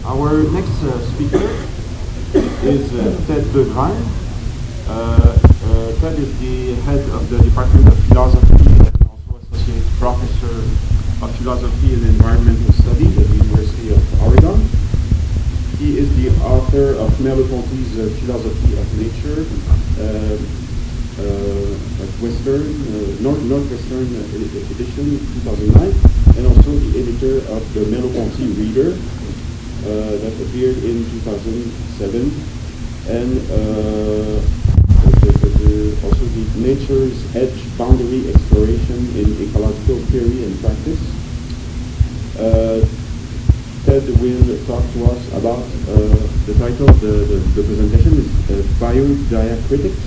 Our next speaker is Toadvine. Ted is the head of the Department of Philosophy and also Associate Professor of Philosophy and Environmental Studies at the University of Oregon. He is the author of Merleau-Ponty's Philosophy of Nature, Northwestern edition, 2009, and also the editor of the Merleau-Ponty Reader that appeared in 2007, and also the Nature's Edge Boundary Exploration in Ecological Theory and Practice. Ted will talk to us about the title of the presentation is Biodiacritics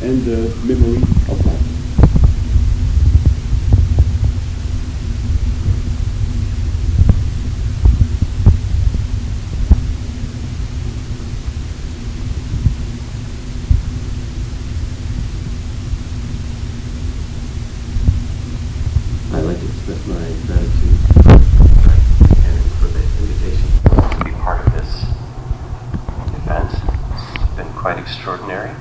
and the Memory of Life. I'd like to express my gratitude and for the invitation to be part of this event. It's been quite extraordinary.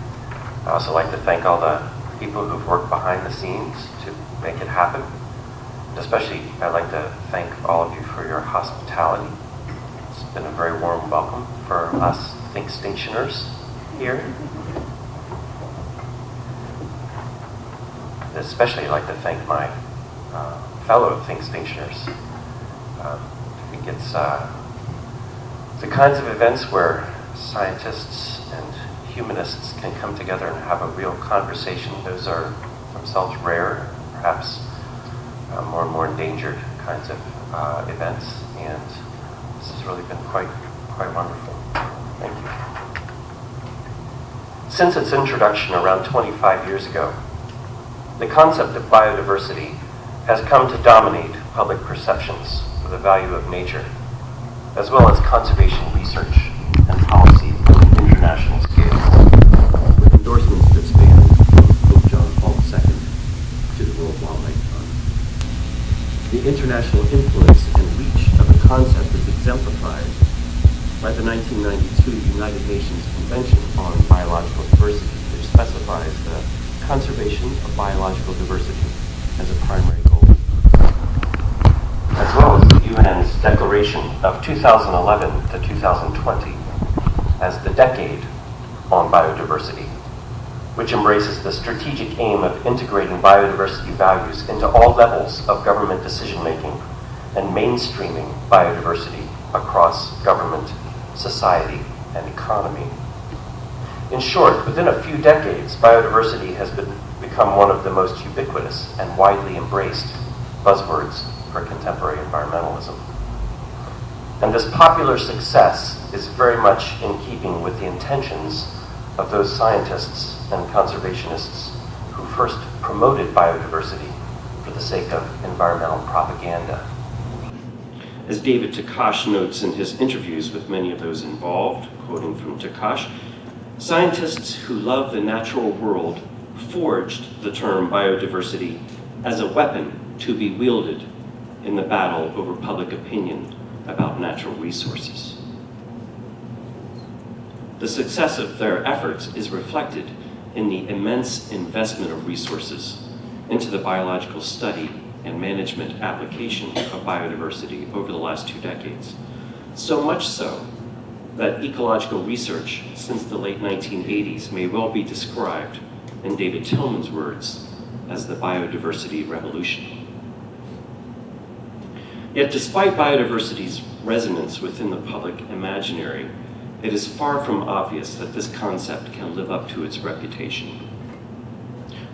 I also like to thank all the people who've worked behind the scenes to make it happen. And especially, I'd like to thank all of you for your hospitality. It's been a very warm welcome for us Extinctioners here. Especially, I'd like to thank my fellow Extinctioners. I think it's the kinds of events where scientists and humanists can come together and have a real conversation. Those are themselves rare, perhaps more and more endangered kinds of events, and this has really been quite wonderful. Thank you. Since its introduction around 25 years ago, the concept of biodiversity has come to dominate public perceptions of the value of nature, as well as conservation research and policy on an international scale, with endorsements that span from Pope John Paul II to the World Wildlife Fund. The international influence and reach of the concept is exemplified by the 1992 United Nations Convention on Biological Diversity, which specifies the conservation of biological diversity as a primary goal, as well as the UN's declaration of 2011 to 2020 as the decade on biodiversity, which embraces the strategic aim of integrating biodiversity values into all levels of government decision-making and mainstreaming biodiversity across government, society, and economy. In short, within a few decades, biodiversity has become one of the most ubiquitous and widely embraced buzzwords for contemporary environmentalism. And this popular success is very much in keeping with the intentions of those scientists and conservationists who first promoted biodiversity for the sake of environmental propaganda. As David Takash notes in his interviews with many of those involved, quoting from Takash, scientists who love the natural world forged the term biodiversity as a weapon to be wielded in the battle over public opinion about natural resources. The success of their efforts is reflected in the immense investment of resources into the biological study and management application of biodiversity over the last 2 decades. So much so that ecological research since the late 1980s may well be described, in David Tillman's words, as the biodiversity revolution. Yet despite biodiversity's resonance within the public imaginary, it is far from obvious that this concept can live up to its reputation.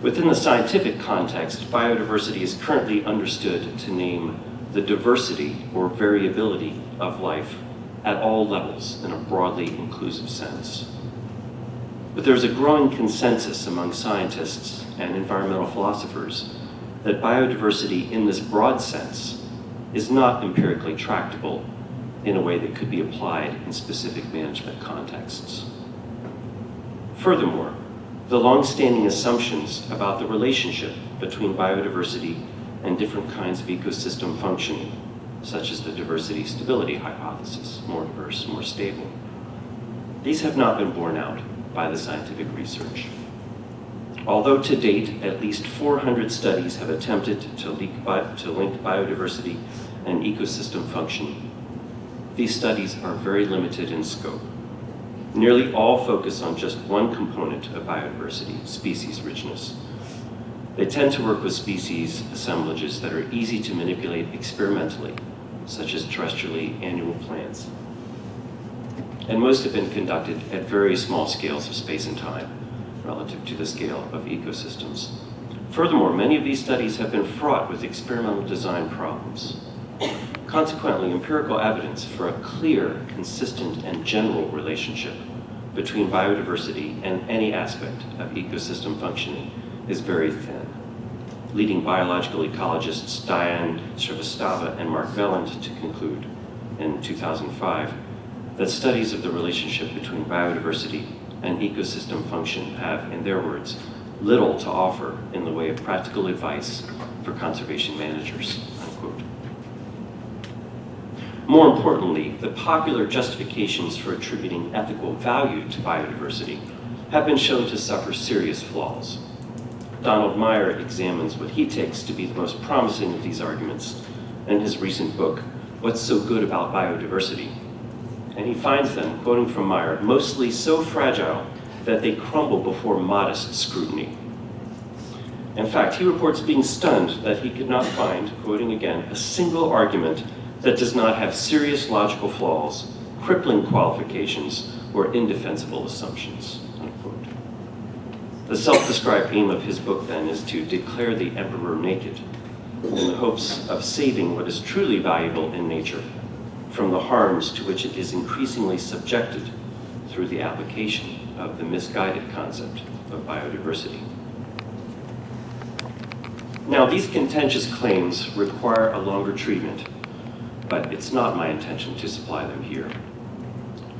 Within the scientific context, biodiversity is currently understood to name the diversity or variability of life at all levels in a broadly inclusive sense. But there's a growing consensus among scientists and environmental philosophers that biodiversity in this broad sense is not empirically tractable in a way that could be applied in specific management contexts. Furthermore, the long-standing assumptions about the relationship between biodiversity and different kinds of ecosystem functioning such as the diversity stability hypothesis, more diverse, more stable. These have not been borne out by the scientific research. Although to date, at least 400 studies have attempted to link biodiversity and ecosystem function, these studies are very limited in scope. Nearly all focus on just one component of biodiversity, species richness. They tend to work with species assemblages that are easy to manipulate experimentally, such as terrestrially annual plants. And most have been conducted at very small scales of space and time, relative to the scale of ecosystems. Furthermore, many of these studies have been fraught with experimental design problems. Consequently, empirical evidence for a clear, consistent, and general relationship between biodiversity and any aspect of ecosystem functioning is very thin, leading biological ecologists Diane Srivastava and Mark Velland to conclude in 2005 that studies of the relationship between biodiversity and ecosystem function have, in their words, little to offer in the way of practical advice for conservation managers, unquote. More importantly, the popular justifications for attributing ethical value to biodiversity have been shown to suffer serious flaws. Donald Meyer examines what he takes to be the most promising of these arguments in his recent book, What's So Good About Biodiversity? And he finds them, quoting from Meyer, mostly so fragile that they crumble before modest scrutiny. In fact, he reports being stunned that he could not find, quoting again, a single argument that does not have serious logical flaws, crippling qualifications, or indefensible assumptions, unquote. The self-described aim of his book, then, is to declare the emperor naked in the hopes of saving what is truly valuable in nature from the harms to which it is increasingly subjected through the application of the misguided concept of biodiversity. Now, these contentious claims require a longer treatment, but it's not my intention to supply them here.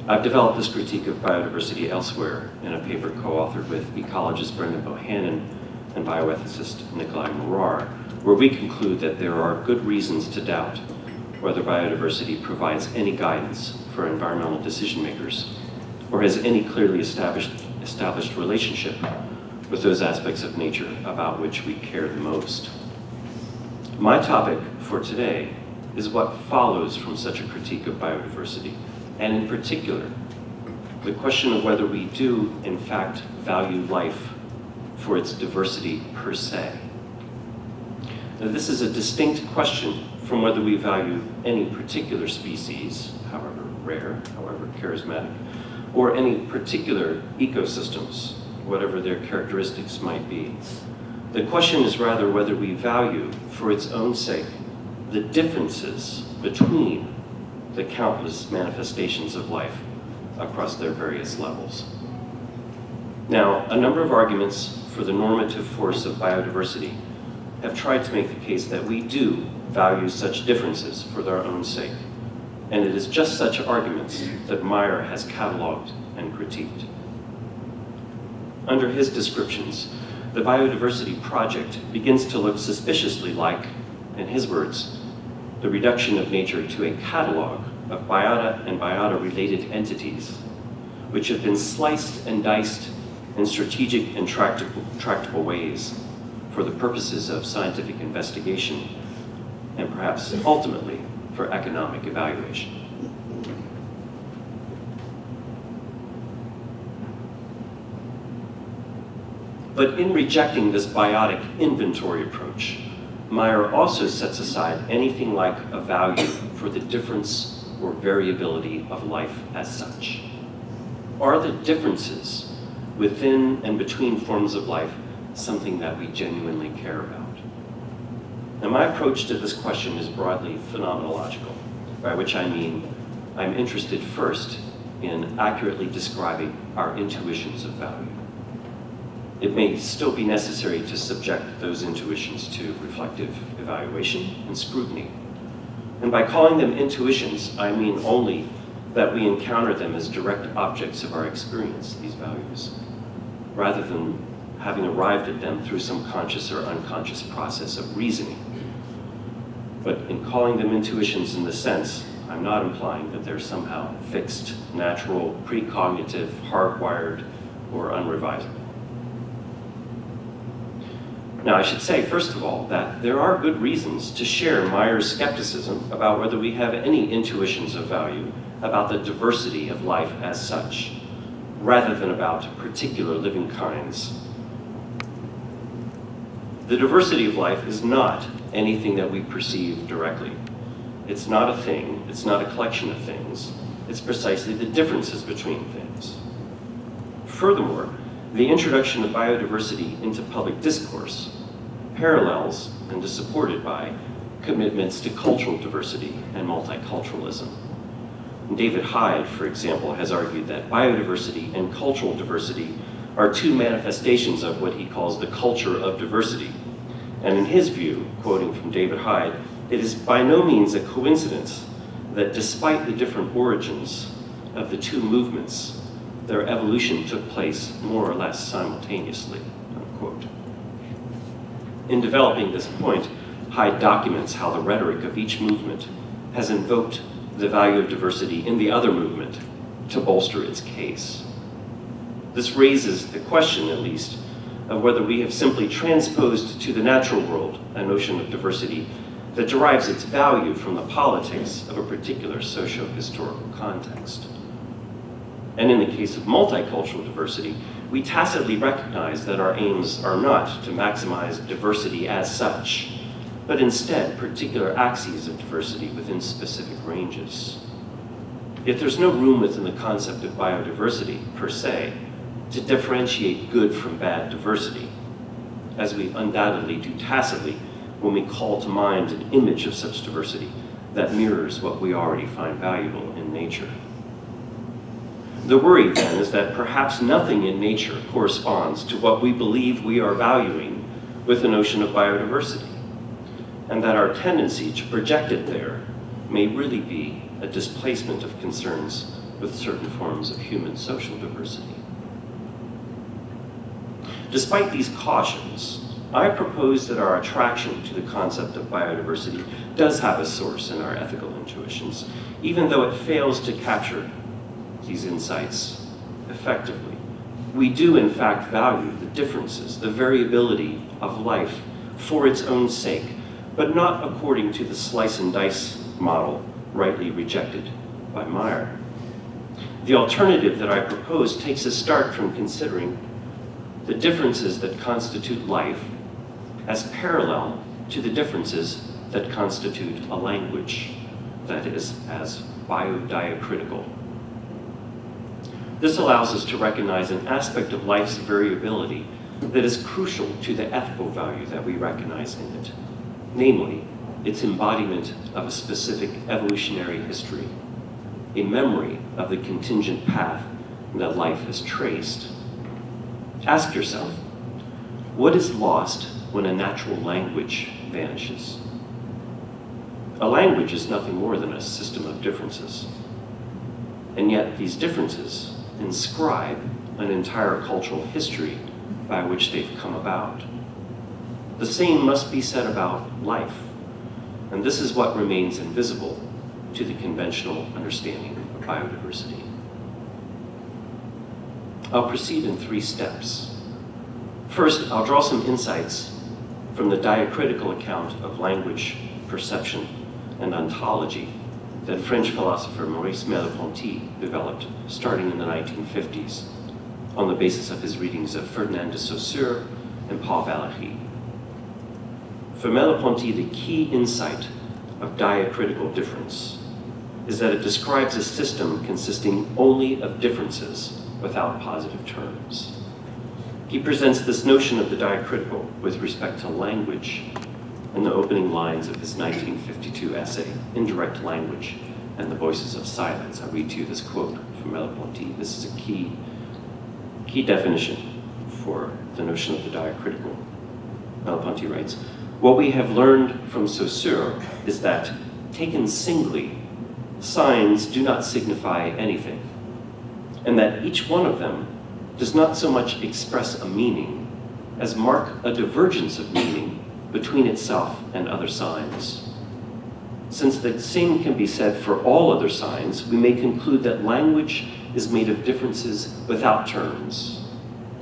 I've developed this critique of biodiversity elsewhere in a paper co-authored with ecologist Brendan Bohannon and bioethicist Nikolai Morar, where we conclude that there are good reasons to doubt whether biodiversity provides any guidance for environmental decision makers or has any clearly established relationship with those aspects of nature about which we care the most. My topic for today is what follows from such a critique of biodiversity, and in particular, the question of whether we do, in fact, value life for its diversity per se. Now, this is a distinct question from whether we value any particular species, however rare, however charismatic, or any particular ecosystems, whatever their characteristics might be. The question is rather whether we value, for its own sake, the differences between the countless manifestations of life across their various levels. Now, a number of arguments for the normative force of biodiversity have tried to make the case that we do value such differences for their own sake. And it is just such arguments that Meyer has cataloged and critiqued. Under his descriptions, the biodiversity project begins to look suspiciously like, in his words, the reduction of nature to a catalog of biota and biota-related entities, which have been sliced and diced in strategic and tractable ways for the purposes of scientific investigation and perhaps ultimately for economic evaluation. But in rejecting this biotic inventory approach, Meyer also sets aside anything like a value for the difference or variability of life as such. Are the differences within and between forms of life something that we genuinely care about? Now, my approach to this question is broadly phenomenological, by which I mean I'm interested first in accurately describing our intuitions of value. It may still be necessary to subject those intuitions to reflective evaluation and scrutiny. And by calling them intuitions, I mean only that we encounter them as direct objects of our experience, these values, rather than having arrived at them through some conscious or unconscious process of reasoning. But in calling them intuitions in this sense, I'm not implying that they're somehow fixed, natural, precognitive, hardwired, or unrevisable. Now, I should say, first of all, that there are good reasons to share Meyer's skepticism about whether we have any intuitions of value about the diversity of life as such, rather than about particular living kinds. The diversity of life is not anything that we perceive directly. It's not a thing, it's not a collection of things, it's precisely the differences between things. Furthermore, the introduction of biodiversity into public discourse parallels and is supported by commitments to cultural diversity and multiculturalism. David Hyde, for example, has argued that biodiversity and cultural diversity are two manifestations of what he calls the culture of diversity. And in his view, quoting from David Hyde, it is by no means a coincidence that despite the different origins of the two movements, their evolution took place more or less simultaneously, unquote. In developing this point, Hyde documents how the rhetoric of each movement has invoked the value of diversity in the other movement to bolster its case. This raises the question, at least, of whether we have simply transposed to the natural world a notion of diversity that derives its value from the politics of a particular socio-historical context. And in the case of multicultural diversity, we tacitly recognize that our aims are not to maximize diversity as such, but instead particular axes of diversity within specific ranges. Yet there's no room within the concept of biodiversity, per se, to differentiate good from bad diversity, as we undoubtedly do tacitly when we call to mind an image of such diversity that mirrors what we already find valuable in nature. The worry, then, is that perhaps nothing in nature corresponds to what we believe we are valuing with the notion of biodiversity, and that our tendency to project it there may really be a displacement of concerns with certain forms of human social diversity. Despite these cautions, I propose that our attraction to the concept of biodiversity does have a source in our ethical intuitions, even though it fails to capture these insights effectively. We do, in fact, value the differences, the variability of life for its own sake, but not according to the slice and dice model rightly rejected by Meyer. The alternative that I propose takes a start from considering the differences that constitute life as parallel to the differences that constitute a language, that is, as biodiacritical. This allows us to recognize an aspect of life's variability that is crucial to the ethical value that we recognize in it, namely, its embodiment of a specific evolutionary history, a memory of the contingent path that life has traced. Ask yourself, what is lost when a natural language vanishes? A language is nothing more than a system of differences. And yet these differences inscribe an entire cultural history by which they've come about. The same must be said about life, and this is what remains invisible to the conventional understanding of biodiversity. I'll proceed in 3 steps. First, I'll draw some insights from the diacritical account of language, perception, and ontology that French philosopher Maurice Merleau-Ponty developed starting in the 1950s on the basis of his readings of Ferdinand de Saussure and Paul Valéry. For Merleau-Ponty, the key insight of diacritical difference is that it describes a system consisting only of differences without positive terms. He presents this notion of the diacritical with respect to language in the opening lines of his 1952 essay, Indirect Language and the Voices of Silence. I read to you this quote from Merleau-Ponty. This is a key definition for the notion of the diacritical. Merleau-Ponty writes, "What we have learned from Saussure is that, taken singly, signs do not signify anything, and that each one of them does not so much express a meaning as mark a divergence of meaning between itself and other signs. Since the same can be said for all other signs, we may conclude that language is made of differences without terms,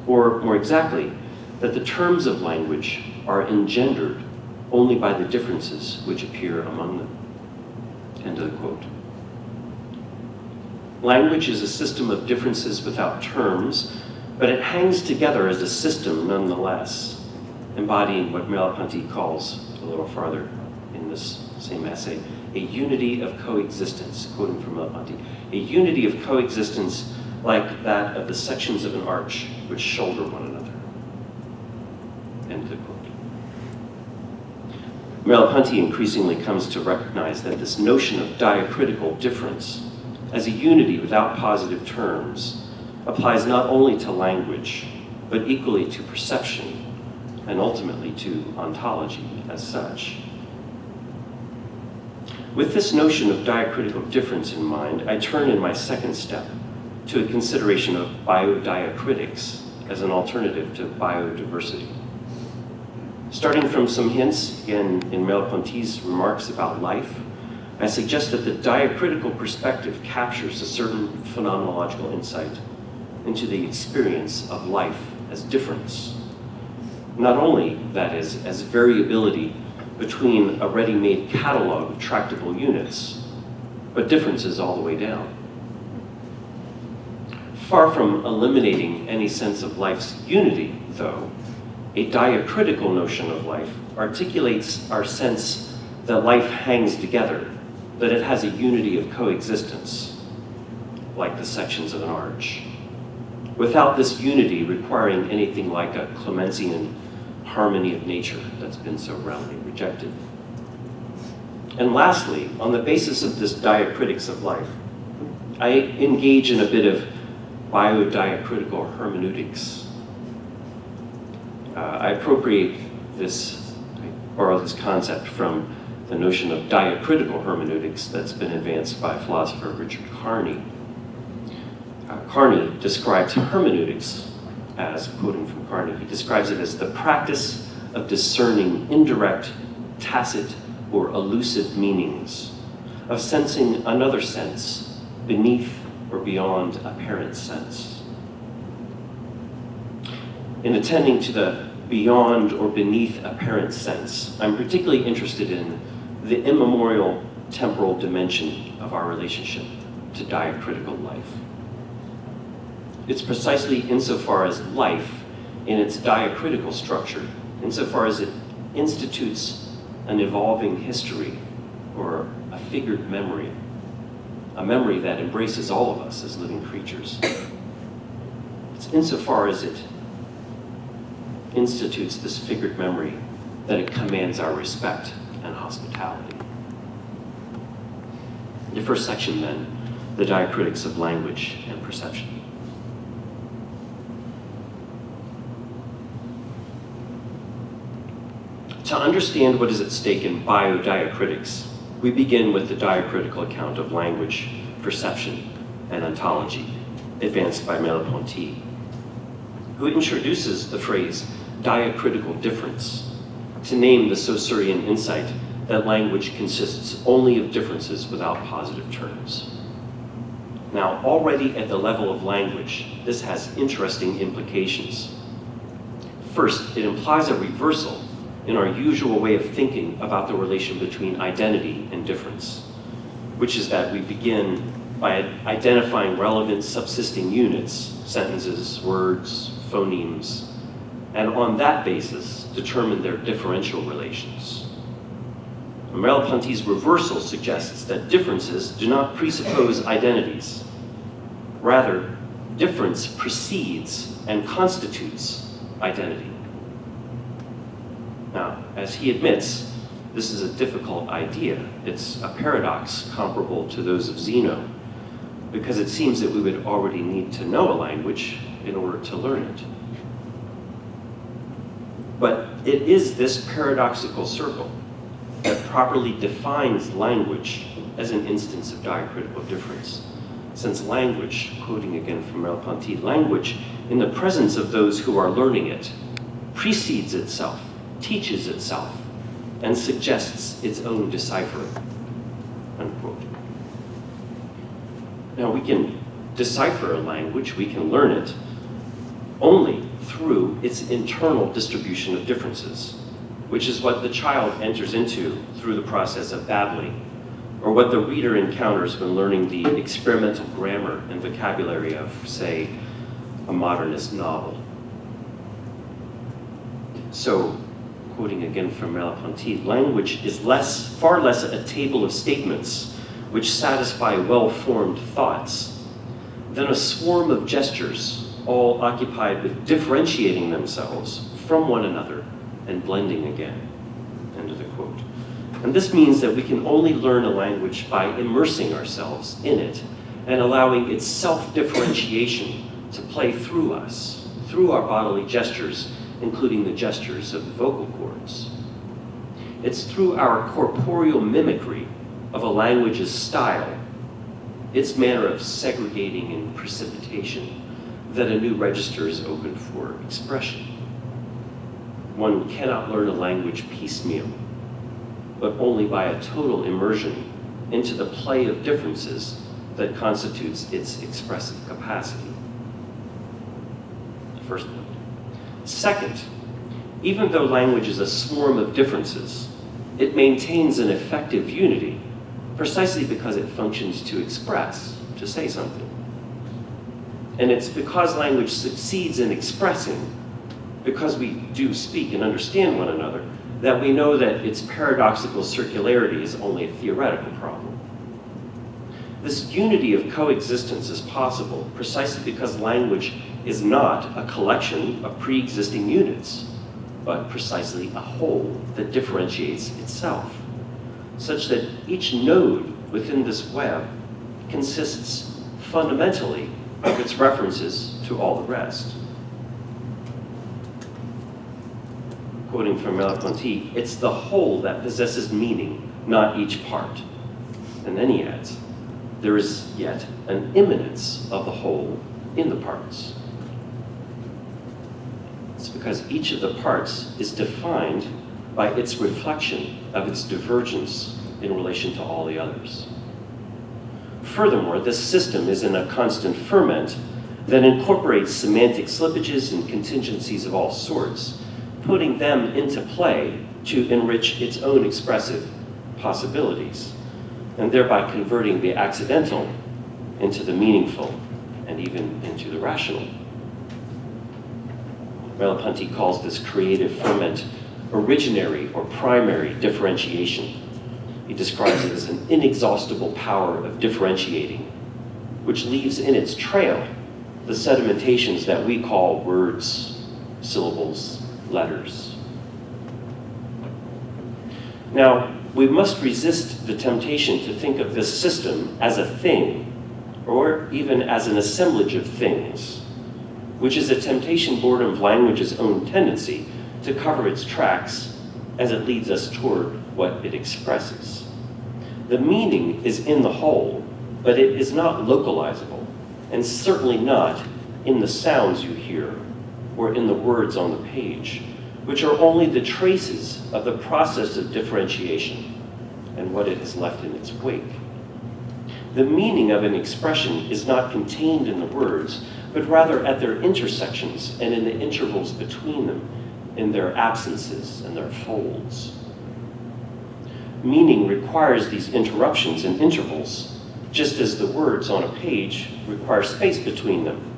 or more exactly, that the terms of language are engendered only by the differences which appear among them. End of the quote. Language is a system of differences without terms, but it hangs together as a system nonetheless, embodying what Merleau-Ponty calls, a little farther in this same essay, a unity of coexistence, quoting from Merleau-Ponty, a unity of coexistence like that of the sections of an arch which shoulder one another. End of the quote. Merleau-Ponty increasingly comes to recognize that this notion of diacritical difference as a unity without positive terms applies not only to language, but equally to perception and ultimately to ontology as such. With this notion of diacritical difference in mind, I turn in my second step to a consideration of biodiacritics as an alternative to biodiversity. Starting from some hints in Merleau-Ponty's remarks about life, I suggest that the diacritical perspective captures a certain phenomenological insight into the experience of life as difference. Not only, that is, as variability between a ready-made catalog of tractable units, but differences all the way down. Far from eliminating any sense of life's unity, though, a diacritical notion of life articulates our sense that life hangs together, that it has a unity of coexistence, like the sections of an arch, without this unity requiring anything like a Clemensian harmony of nature that's been so roundly rejected. And lastly, on the basis of this diacritics of life, I engage in a bit of biodiacritical hermeneutics. I appropriate this, I borrow this concept from the notion of diacritical hermeneutics that's been advanced by philosopher Richard Carney. Carney describes hermeneutics as, quoting from Carney, he describes it as the practice of discerning indirect, tacit, or elusive meanings, of sensing another sense beneath or beyond apparent sense. In attending to the beyond or beneath apparent sense, I'm particularly interested in the immemorial temporal dimension of our relationship to diacritical life. It's precisely insofar as life, in its diacritical structure, insofar as it institutes an evolving history or a figured memory, a memory that embraces all of us as living creatures. It's insofar as it institutes this figured memory that it commands our respect and hospitality. The first section, then, the diacritics of language and perception. To understand what is at stake in biodiacritics, we begin with the diacritical account of language, perception, and ontology, advanced by Merleau-Ponty, who introduces the phrase diacritical difference to name the Saussurean insight that language consists only of differences without positive terms. Now, already at the level of language, this has interesting implications. First, it implies a reversal in our usual way of thinking about the relation between identity and difference, which is that we begin by identifying relevant subsisting units, sentences, words, phonemes, and on that basis determine their differential relations. Merleau-Ponty's reversal suggests that differences do not presuppose identities. Rather, difference precedes and constitutes identity. Now, as he admits, this is a difficult idea. It's a paradox comparable to those of Zeno, because it seems that we would already need to know a language in order to learn it. But it is this paradoxical circle that properly defines language as an instance of diacritical difference. Since language, quoting again from Merleau-Ponty, language, in the presence of those who are learning it, precedes itself, teaches itself, and suggests its own deciphering. unquote. Now, we can decipher a language, we can learn it, only through its internal distribution of differences, which is what the child enters into through the process of babbling, or what the reader encounters when learning the experimental grammar and vocabulary of, say, a modernist novel. So, quoting again from Merleau-Ponty, language is far less a table of statements which satisfy well-formed thoughts than a swarm of gestures, all occupied with differentiating themselves from one another and blending again. End of the quote. And this means that we can only learn a language by immersing ourselves in it and allowing its self-differentiation to play through us, through our bodily gestures, including the gestures of the vocal cords. It's through our corporeal mimicry of a language's style, its manner of segregating and precipitation, that a new register is open for expression. One cannot learn a language piecemeal, but only by a total immersion into the play of differences that constitutes its expressive capacity. First point. Second, even though language is a swarm of differences, it maintains an effective unity precisely because it functions to express, to say something. And it's because language succeeds in expressing, because we do speak and understand one another, that we know that its paradoxical circularity is only a theoretical problem. This unity of coexistence is possible precisely because language is not a collection of pre-existing units, but precisely a whole that differentiates itself, such that each node within this web consists fundamentally of its references to all the rest. Quoting from Merleau-Ponty, it's the whole that possesses meaning, not each part. And then he adds, there is yet an immanence of the whole in the parts. It's because each of the parts is defined by its reflection of its divergence in relation to all the others. Furthermore, this system is in a constant ferment that incorporates semantic slippages and contingencies of all sorts, putting them into play to enrich its own expressive possibilities, and thereby converting the accidental into the meaningful and even into the rational. Merleau-Ponty calls this creative ferment originary or primary differentiation. He describes it as an inexhaustible power of differentiating, which leaves in its trail the sedimentations that we call words, syllables, letters. Now, we must resist the temptation to think of this system as a thing, or even as an assemblage of things, which is a temptation born of language's own tendency to cover its tracks as it leads us toward what it expresses. The meaning is in the whole, but it is not localizable, and certainly not in the sounds you hear or in the words on the page, which are only the traces of the process of differentiation and what it has left in its wake. The meaning of an expression is not contained in the words, but rather at their intersections and in the intervals between them, in their absences and their folds. Meaning requires these interruptions and intervals, just as the words on a page require space between them,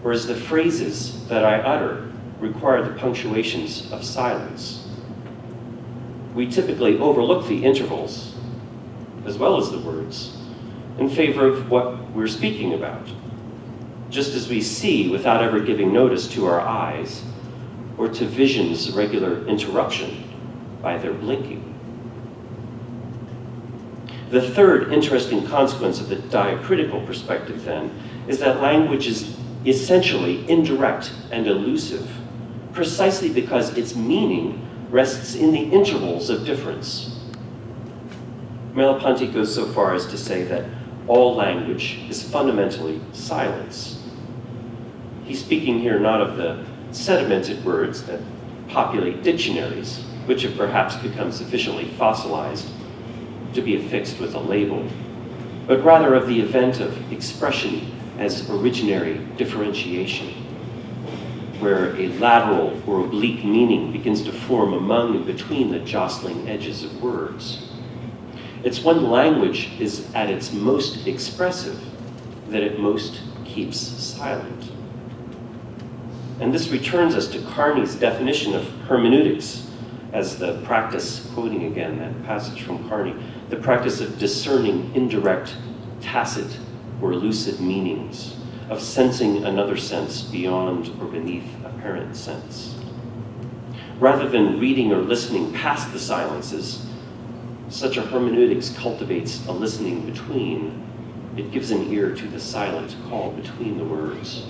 or as the phrases that I utter require the punctuations of silence. We typically overlook the intervals, as well as the words, in favor of what we're speaking about, just as we see without ever giving notice to our eyes or to vision's regular interruption by their blinking. The third interesting consequence of the diacritical perspective, then, is that language is essentially indirect and elusive, precisely because its meaning rests in the intervals of difference. Merleau-Ponty goes so far as to say that all language is fundamentally silence. He's speaking here not of the sedimented words that populate dictionaries, which have perhaps become sufficiently fossilized to be affixed with a label, but rather of the event of expression as originary differentiation, where a lateral or oblique meaning begins to form among and between the jostling edges of words. It's when language is at its most expressive that it most keeps silent. And this returns us to Carney's definition of hermeneutics as the practice, quoting again that passage from Carney, the practice of discerning indirect, tacit, or lucid meanings, of sensing another sense beyond or beneath apparent sense. Rather than reading or listening past the silences, such a hermeneutics cultivates a listening between. It gives an ear to the silent call between the words.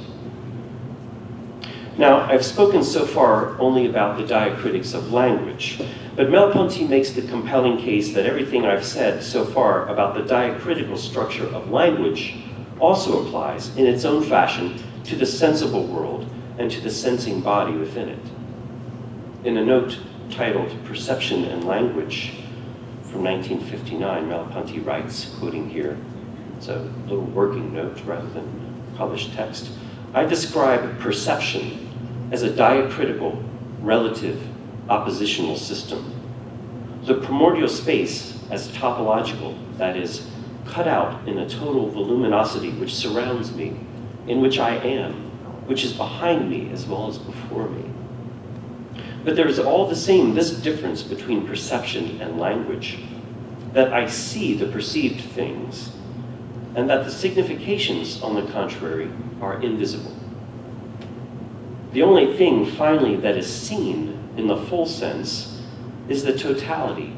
Now, I've spoken so far only about the diacritics of language, but Merleau-Ponty makes the compelling case that everything I've said so far about the diacritical structure of language also applies in its own fashion to the sensible world and to the sensing body within it. In a note titled Perception and Language from 1959, Merleau-Ponty writes, quoting here, it's a little working note rather than published text, I describe perception as a diacritical, relative, oppositional system. The primordial space as topological, that is, cut out in a total voluminosity which surrounds me, in which I am, which is behind me as well as before me. But there is all the same this difference between perception and language, that I see the perceived things, and that the significations, on the contrary, are invisible. The only thing, finally, that is seen in the full sense is the totality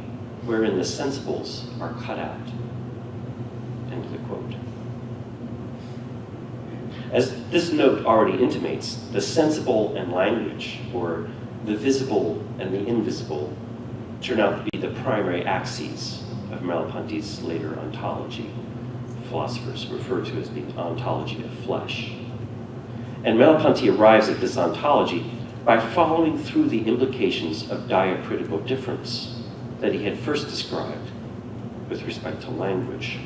wherein the sensibles are cut out. End of the quote. As this note already intimates, the sensible and language, or the visible and the invisible, turn out to be the primary axes of Merleau-Ponty's later ontology. Philosophers refer to as the ontology of flesh. And Merleau-Ponty arrives at this ontology by following through the implications of diacritical difference that he had first described with respect to language.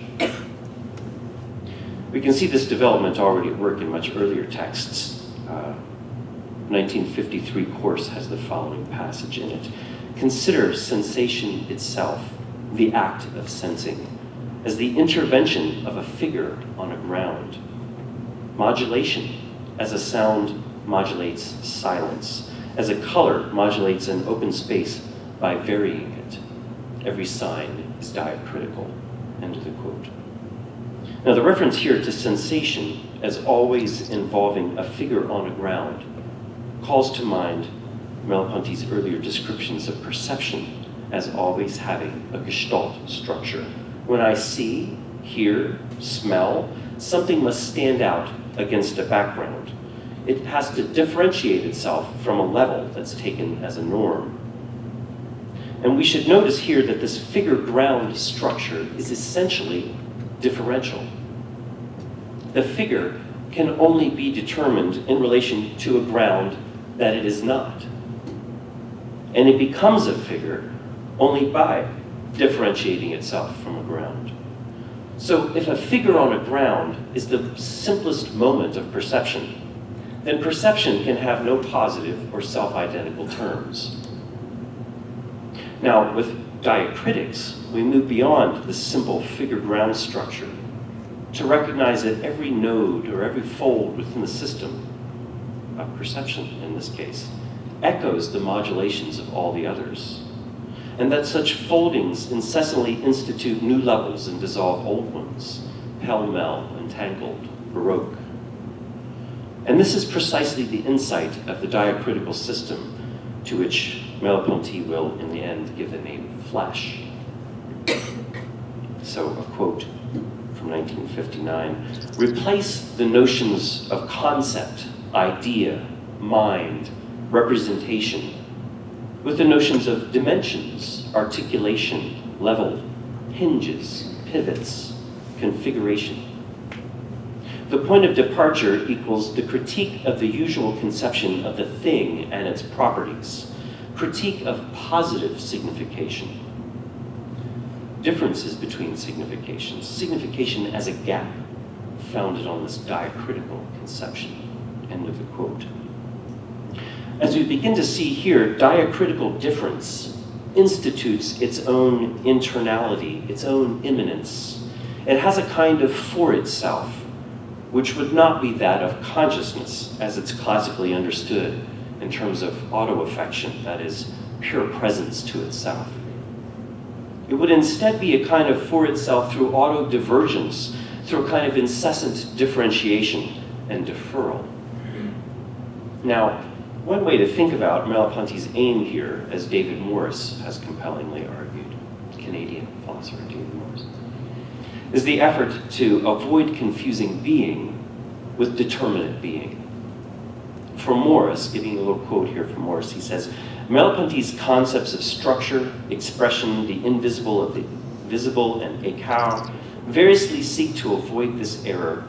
We can see this development already at work in much earlier texts. 1953 course has the following passage in it. Consider sensation itself, the act of sensing, as the intervention of a figure on a ground. Modulation, as a sound modulates silence, as a color modulates an open space by varying it. Every sign is diacritical. End of the quote. Now, the reference here to sensation as always involving a figure on a ground calls to mind Merleau-Ponty's earlier descriptions of perception as always having a gestalt structure. When I see, hear, smell, something must stand out against a background. It has to differentiate itself from a level that's taken as a norm. And we should notice here that this figure ground structure is essentially differential. The figure can only be determined in relation to a ground that it is not. And it becomes a figure only by differentiating itself from a ground. So if a figure on a ground is the simplest moment of perception, then perception can have no positive or self-identical terms. Now, with diacritics, we move beyond the simple figure ground structure to recognize that every node or every fold within the system of perception, in this case, echoes the modulations of all the others, and that such foldings incessantly institute new levels and dissolve old ones, pell-mell, entangled, baroque. And this is precisely the insight of the diacritical system to which Merleau-Ponty will, in the end, give the name flesh. So, a quote from 1959, replace the notions of concept, idea, mind, representation with the notions of dimensions, articulation, level, hinges, pivots, configuration. The point of departure equals the critique of the usual conception of the thing and its properties, critique of positive signification. differences between significations. Signification as a gap founded on this diacritical conception. End of the quote. As we begin to see here, diacritical difference institutes its own internality, its own immanence. It has a kind of for itself, which would not be that of consciousness as it's classically understood in terms of auto-affection, that is, pure presence to itself. It would instead be a kind of for itself through auto-divergence, through a kind of incessant differentiation and deferral. Now, one way to think about Merleau-Ponty's aim here, as David Morris has compellingly argued, Canadian philosopher David Morris, is the effort to avoid confusing being with determinate being. For Morris, giving a little quote here from Morris, he says, Merleau-Ponty's concepts of structure, expression, the invisible of the visible, and écart variously seek to avoid this error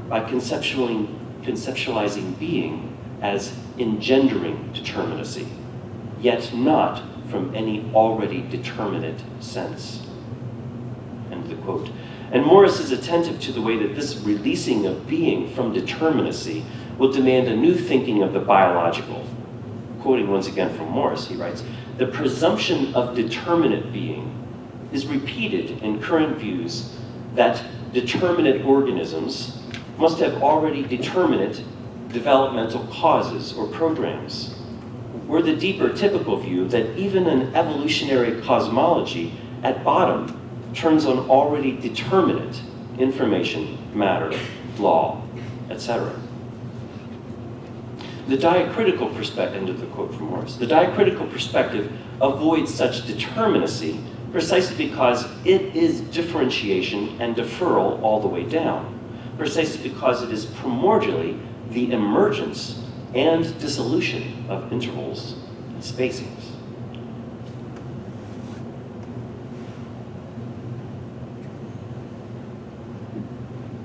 by conceptualizing being as engendering determinacy, yet not from any already determinate sense. End of the quote. And Morris is attentive to the way that this releasing of being from determinacy will demand a new thinking of the biological. Quoting once again from Morris, he writes, the presumption of determinate being is repeated in current views that determinate organisms must have already determinate developmental causes or programs, or the deeper typical view that even an evolutionary cosmology at bottom turns on already determinate information, matter, law, etc. The diacritical perspective, end of the quote from Morris, the diacritical perspective avoids such determinacy precisely because it is differentiation and deferral all the way down, precisely because it is primordially the emergence and dissolution of intervals and spacings.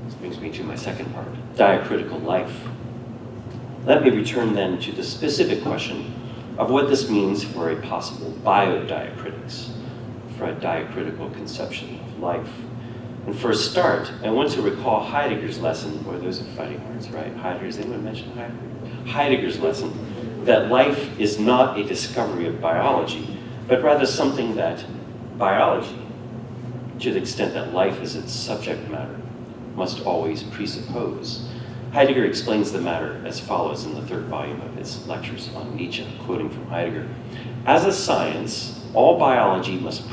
This brings me to my second part, diacritical life. Let me return then to the specific question of what this means for a possible biodiacritics, for a diacritical conception of life. And for a start, I want to recall Heidegger's lesson, or those are fighting words, right? Heidegger's, anyone mention Heidegger? Heidegger's lesson, that life is not a discovery of biology, but rather something that biology, to the extent that life is its subject matter, must always presuppose. Heidegger explains the matter as follows in the third volume of his lectures on Nietzsche, quoting from Heidegger. As a science, all biology must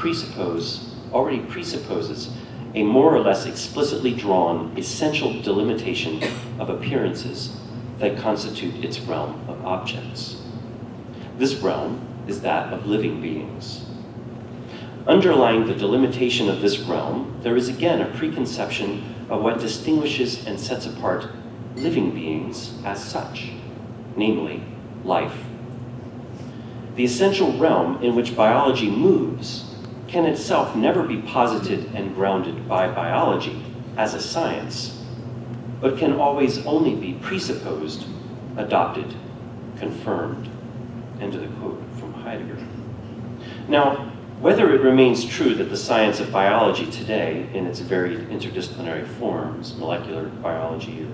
already presupposes a more or less explicitly drawn essential delimitation of appearances that constitute its realm of objects. This realm is that of living beings. Underlying the delimitation of this realm, there is again a preconception of what distinguishes and sets apart living beings as such, namely, life. The essential realm in which biology moves can itself never be posited and grounded by biology as a science, but can always only be presupposed, adopted, confirmed. End of the quote from Heidegger. Now, whether it remains true that the science of biology today, in its varied interdisciplinary forms, molecular biology or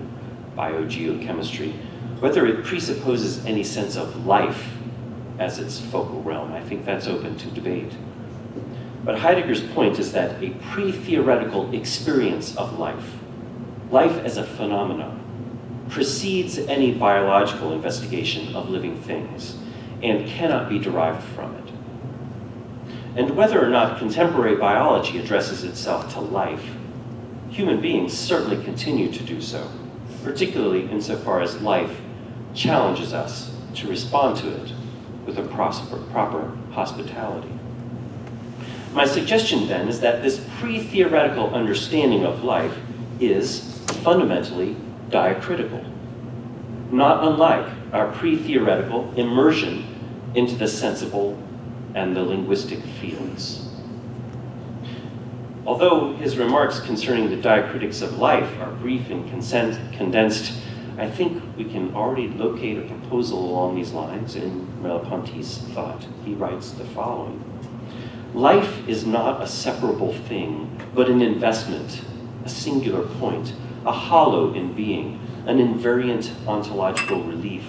biogeochemistry, whether it presupposes any sense of life as its focal realm, I think that's open to debate. But Heidegger's point is that a pre-theoretical experience of life, life as a phenomenon, precedes any biological investigation of living things and cannot be derived from it. And whether or not contemporary biology addresses itself to life, human beings certainly continue to do so, particularly insofar as life challenges us to respond to it with a proper hospitality. My suggestion then is that this pre-theoretical understanding of life is fundamentally diacritical, not unlike our pre-theoretical immersion into the sensible and the linguistic fields. Although his remarks concerning the diacritics of life are brief and condensed, I think we can already locate a proposal along these lines in Merleau-Ponty's thought. He writes the following. Life is not a separable thing, but an investment, a singular point, a hollow in being, an invariant ontological relief,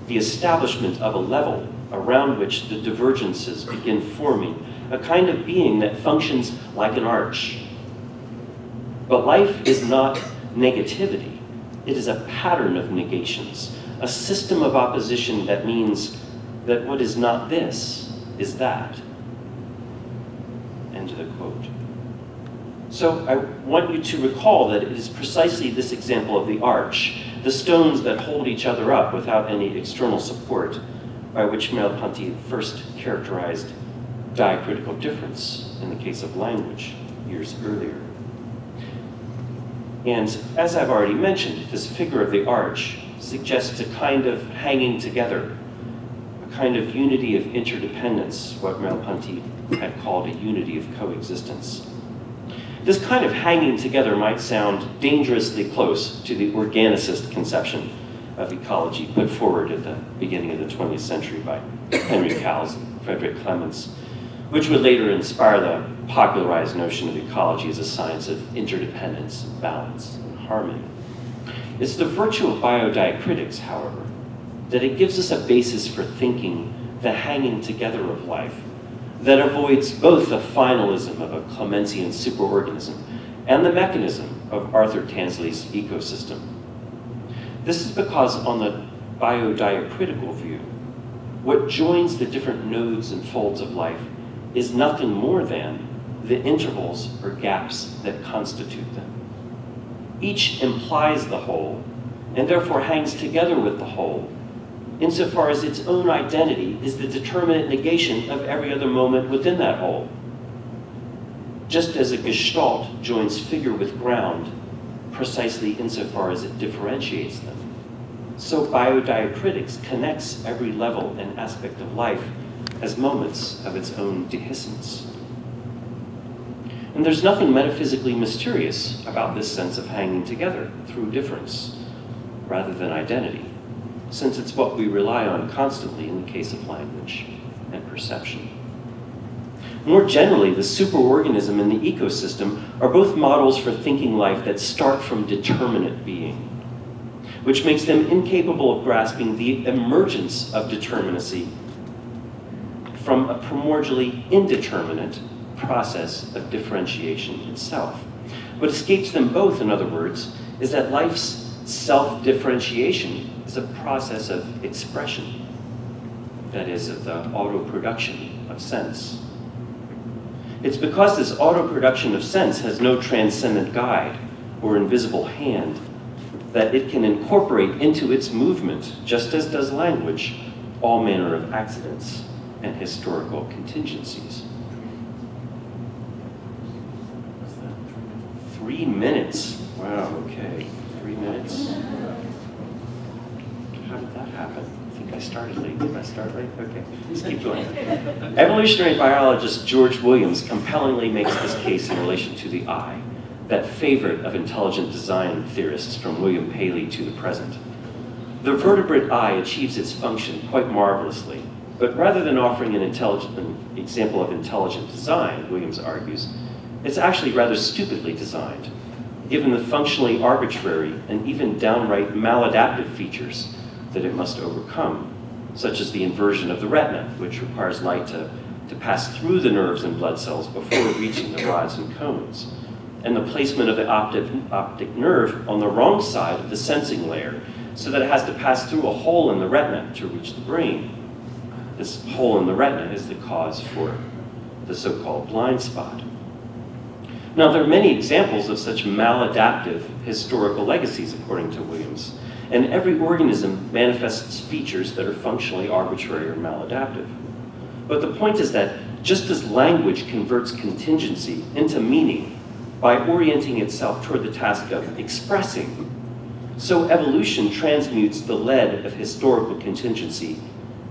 the establishment of a level around which the divergences begin forming, a kind of being that functions like an arch. But life is not negativity. It is a pattern of negations, a system of opposition that means that what is not this is that. End of the quote. So I want you to recall that it is precisely this example of the arch, the stones that hold each other up without any external support, by which Merleau-Ponty first characterized diacritical difference in the case of language years earlier. And as I've already mentioned, this figure of the arch suggests a kind of hanging together, a kind of unity of interdependence, what Merleau-Ponty had called a unity of coexistence. This kind of hanging together might sound dangerously close to the organicist conception of ecology put forward at the beginning of the 20th century by Henry Cowles and Frederick Clements, which would later inspire the popularized notion of ecology as a science of interdependence, balance, and harmony. It's the virtue of biodiacritics, however, that it gives us a basis for thinking the hanging together of life that avoids both the finalism of a Clementsian superorganism and the mechanism of Arthur Tansley's ecosystem. This is because on the biodiacritical view, what joins the different nodes and folds of life is nothing more than the intervals or gaps that constitute them. Each implies the whole, and therefore hangs together with the whole, insofar as its own identity is the determinate negation of every other moment within that whole. Just as a gestalt joins figure with ground, precisely insofar as it differentiates them, so biodiacritics connects every level and aspect of life as moments of its own dehiscence. And there's nothing metaphysically mysterious about this sense of hanging together through difference rather than identity, since it's what we rely on constantly in the case of language and perception. More generally, the superorganism and the ecosystem are both models for thinking life that start from determinate being, which makes them incapable of grasping the emergence of determinacy from a primordially indeterminate process of differentiation itself. What escapes them both, in other words, is that life's self-differentiation is a process of expression, that is, of the auto-production of sense. It's because this auto-production of sense has no transcendent guide or invisible hand that it can incorporate into its movement, just as does language, all manner of accidents and historical contingencies. 3 minutes. Wow, okay. 3 minutes. How did that happen? I think I started late. Did I start late? Okay, let's keep going. Evolutionary biologist George Williams compellingly makes this case in relation to the eye, that favorite of intelligent design theorists from William Paley to the present. The vertebrate eye achieves its function quite marvelously, but rather than offering an example of intelligent design, Williams argues, it's actually rather stupidly designed, given the functionally arbitrary and even downright maladaptive features that it must overcome, such as the inversion of the retina, which requires light to pass through the nerves and blood cells before reaching the rods and cones, and the placement of the optic nerve on the wrong side of the sensing layer, so that it has to pass through a hole in the retina to reach the brain. This hole in the retina is the cause for the so-called blind spot. Now, there are many examples of such maladaptive historical legacies, according to Williams, and every organism manifests features that are functionally arbitrary or maladaptive. But the point is that just as language converts contingency into meaning by orienting itself toward the task of expressing, so evolution transmutes the lead of historical contingency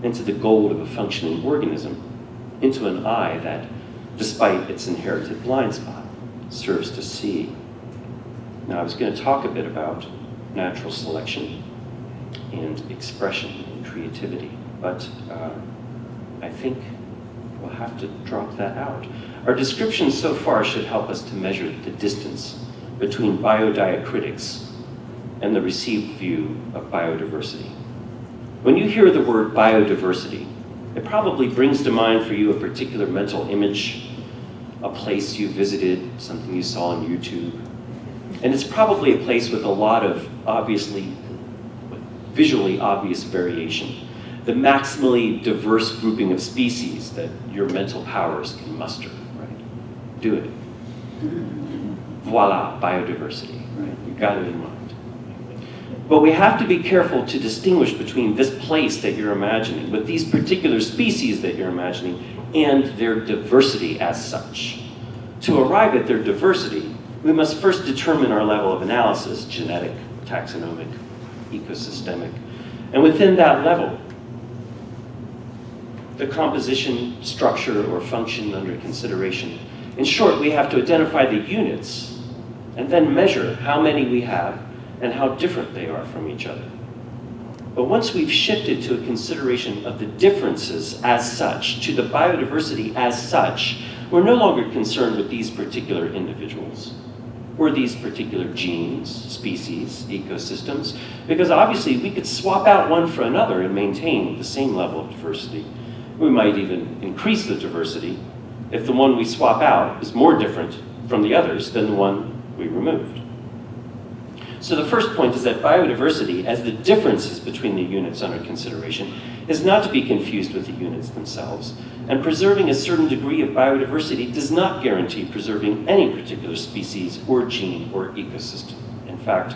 into the gold of a functioning organism, into an eye that, despite its inherited blind spot, serves to see. Now, I was going to talk a bit about natural selection and expression and creativity, but I think We'll have to drop that out. Our description so far should help us to measure the distance between biodiacritics and the received view of biodiversity. When you hear the word biodiversity, it probably brings to mind for you a particular mental image, a place you visited, something you saw on YouTube. And it's probably a place with a lot of visually obvious variation. The maximally diverse grouping of species that your mental powers can muster, right? Do it. Voila, biodiversity, right? You got it in mind. But we have to be careful to distinguish between this place that you're imagining, with these particular species that you're imagining, and their diversity as such. To arrive at their diversity, we must first determine our level of analysis, genetic, taxonomic, ecosystemic, and within that level, the composition, structure, or function under consideration. In short, we have to identify the units and then measure how many we have and how different they are from each other. But once we've shifted to a consideration of the differences as such, to the biodiversity as such, we're no longer concerned with these particular individuals or these particular genes, species, ecosystems, because obviously we could swap out one for another and maintain the same level of diversity. We might even increase the diversity if the one we swap out is more different from the others than the one we removed. So the first point is that biodiversity, as the differences between the units under consideration, is not to be confused with the units themselves, and preserving a certain degree of biodiversity does not guarantee preserving any particular species or gene or ecosystem. In fact,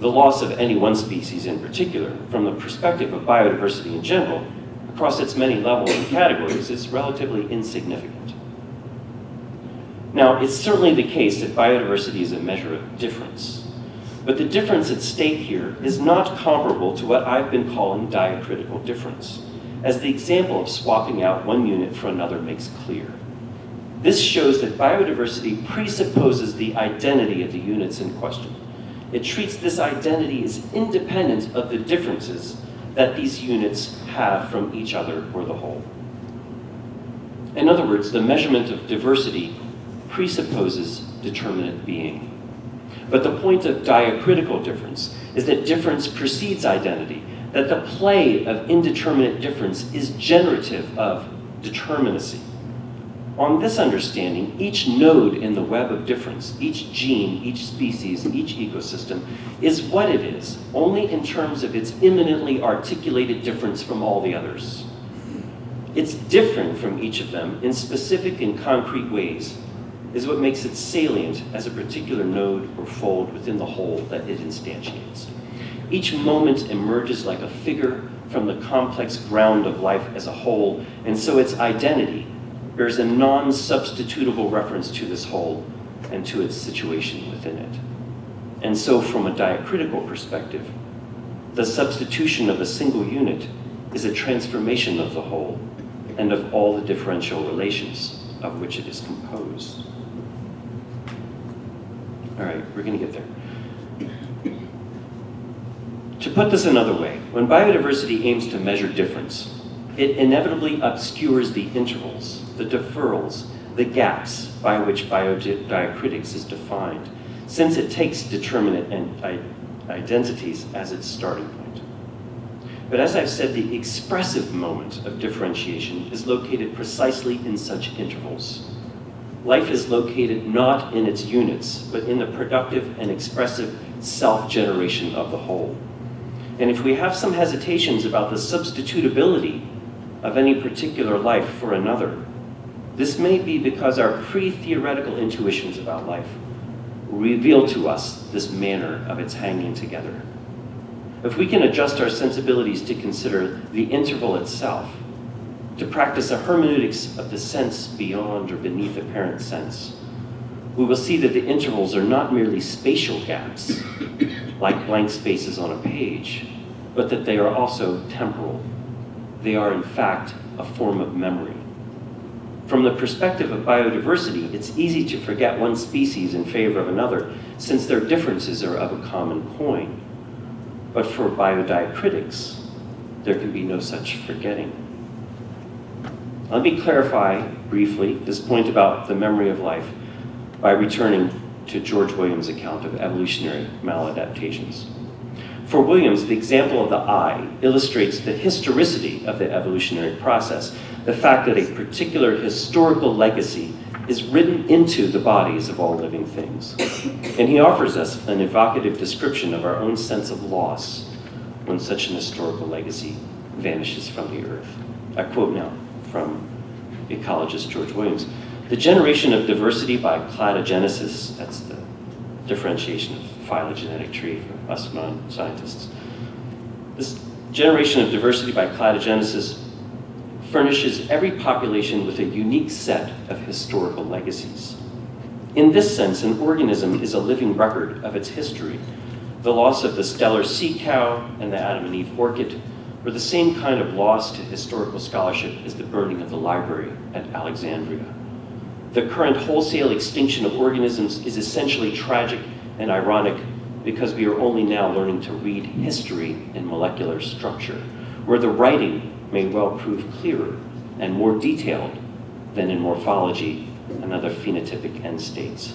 the loss of any one species in particular, from the perspective of biodiversity in general, across its many levels and categories, is relatively insignificant. Now, it's certainly the case that biodiversity is a measure of difference. But the difference at stake here is not comparable to what I've been calling diacritical difference, as the example of swapping out one unit for another makes clear. This shows that biodiversity presupposes the identity of the units in question. It treats this identity as independent of the differences that these units have from each other or the whole. In other words, the measurement of diversity presupposes determinate being. But the point of diacritical difference is that difference precedes identity, that the play of indeterminate difference is generative of determinacy. On this understanding, each node in the web of difference, each gene, each species, each ecosystem, is what it is, only in terms of its imminently articulated difference from all the others. It's different from each of them in specific and concrete ways, is what makes it salient as a particular node or fold within the whole that it instantiates. Each moment emerges like a figure from the complex ground of life as a whole, and so its identity bears a non-substitutable reference to this whole and to its situation within it. And so from a diacritical perspective, the substitution of a single unit is a transformation of the whole and of all the differential relations of which it is composed. All right, we're going to get there. To put this another way, when biodiversity aims to measure difference, it inevitably obscures the intervals, the deferrals, the gaps by which biodiacritics is defined, since it takes determinate identities as its starting point. But as I've said, the expressive moment of differentiation is located precisely in such intervals. Life is located not in its units, but in the productive and expressive self-generation of the whole. And if we have some hesitations about the substitutability of any particular life for another, this may be because our pre-theoretical intuitions about life reveal to us this manner of its hanging together. If we can adjust our sensibilities to consider the interval itself, to practice a hermeneutics of the sense beyond or beneath apparent sense, we will see that the intervals are not merely spatial gaps, like blank spaces on a page, but that they are also temporal. They are, in fact, a form of memory. From the perspective of biodiversity, it's easy to forget one species in favor of another, since their differences are of a common coin. But for biodiacritics, there can be no such forgetting. Let me clarify briefly this point about the memory of life by returning to George Williams' account of evolutionary maladaptations. For Williams, the example of the eye illustrates the historicity of the evolutionary process, the fact that a particular historical legacy is written into the bodies of all living things. And he offers us an evocative description of our own sense of loss when such an historical legacy vanishes from the earth. I quote now from ecologist George Williams. The generation of diversity by cladogenesis, that's the differentiation of phylogenetic tree for us non-scientists. This generation of diversity by cladogenesis furnishes every population with a unique set of historical legacies. In this sense, an organism is a living record of its history. The loss of the stellar sea cow and the Adam and Eve orchid were the same kind of loss to historical scholarship as the burning of the library at Alexandria. The current wholesale extinction of organisms is essentially tragic and ironic because we are only now learning to read history in molecular structure, where the writing may well prove clearer and more detailed than in morphology and other phenotypic end states.